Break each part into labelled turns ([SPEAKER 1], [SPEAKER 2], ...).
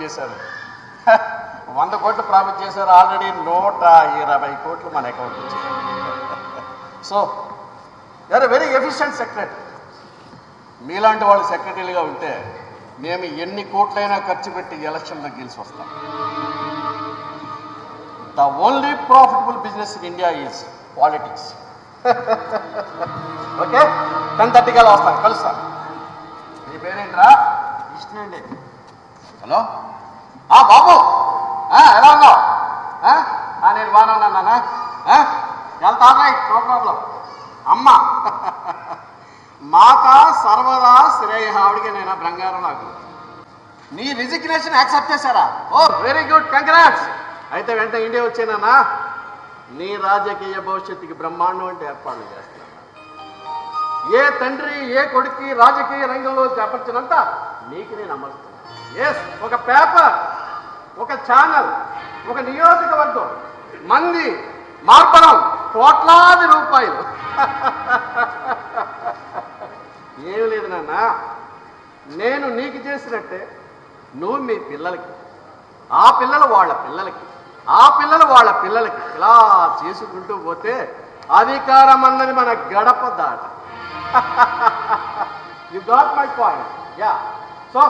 [SPEAKER 1] చేశారు. 100 కోట్లు ప్రామిస్ చేశారు, ఆల్రెడీ 120 కోట్లు మన అకౌంట్ వచ్చాయి. So you're very efficient secretary. మీలాంటి వాళ్ళు సెక్రటరీలుగా ఉంటే మేము ఎన్ని కోట్లైనా ఖర్చు పెట్టి ఎలక్షన్లో గెలిచి వస్తాం. The only profitable business in India is politics. Okay, 10:30 కల్లా వస్తాను, కలుస్తాను. నీ పేరేంట్రా? కృష్ణ అండి. హలో బాబు, ఎలా ఉన్నావు? నేను బాగానే ఉన్నాను నాన్న. వెళ్తాను, రైట్, నో ప్రాబ్లం. అమ్మ మాత సర్వదా శ్రేయ, ఆవిడికి నేను బంగారం. నాకు నీ రిజిగ్నేషన్ యాక్సెప్ట్ చేశారా? ఓ వెరీ గుడ్, కంగ్రాట్స్. అయితే వెంటనే ఇండియా వచ్చానన్నా, నీ రాజకీయ భవిష్యత్తుకి బ్రహ్మాండం అంటే ఏర్పాట్లు చేస్తున్నా. ఏ తండ్రి ఏ కొడుక్కి రాజకీయ రంగంలో చేపట్టినంత నీకు నేను అమరుస్తున్నా. ఎస్, ఒక పేపర్, ఒక ఛానల్, ఒక నియోజకవర్గం, మంది మార్పడం, కోట్లాది రూపాయలు. ఏమి లేదు నాన్న, నేను నీకు చేసినట్టే నువ్వు మీ పిల్లలకి, ఆ పిల్లలు వాళ్ళ పిల్లలకి, ఆ పిల్లలు వాళ్ళ పిల్లలకి ఇలా చేసుకుంటూ పోతే అధికారం అన్నది మన గడప దాట. You got my point. Yeah, so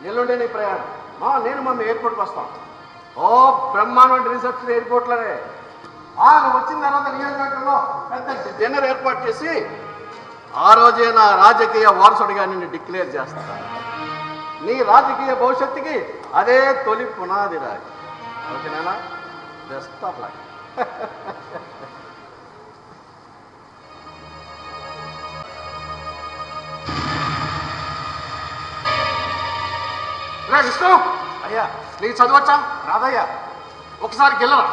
[SPEAKER 1] ఎల్లుండే నీ ప్రయాణం. నేను మమ్మీ ఎయిర్పోర్ట్కి వస్తాం. ఓ బ్రహ్మాండ రిసెప్షన్ ఎయిర్పోర్ట్లోనే. నువ్వు వచ్చిన తర్వాత నియోజకవర్గంలో పెద్ద డిన్నర్ ఏర్పాటు చేసి ఆ రోజే నా రాజకీయ వారసుడిగా నిన్ను డిక్లేర్ చేస్తాను. నీ రాజకీయ భవిష్యత్తుకి అదే తొలి పునాది రాయి. ఓకేనా? Best of luck. విష్ణు అయ్యా, నీకు చదవచ్చా? రాదయ్యా, ఒకసారి గెలరా.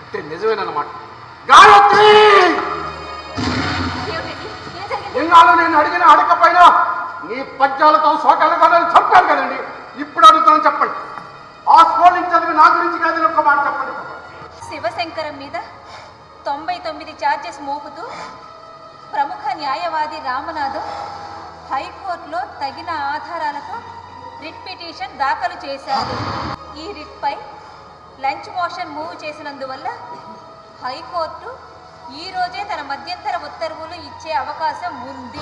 [SPEAKER 1] అంటే నిజమేనన్నమాట. గాయత్రి, ఎన్నాళ్ళు నేను అడిగిన అడగకపోయినా నీ పద్యాలతో సోకాలతో చంపాను కదండి. ఇప్పుడు అడుగుతాను, చెప్పండి. ఆ స్కూల్ చదివి నా గురించి కాదని ఒక మాట చెప్పండి.
[SPEAKER 2] శివశంకరం మీద 99 ఛార్జెస్ మోపుతూ ప్రముఖ న్యాయవాది రామనాథం హైకోర్టులో తగిన ఆధారాలతో రిట్ పిటిషన్ దాఖలు చేశారు. ఈ రిట్పై లంచ్ మోషన్ మూవ్ చేసినందువల్ల హైకోర్టు ఈ రోజే తన మధ్యంతర ఉత్తర్వులు ఇచ్చే అవకాశం ఉంది.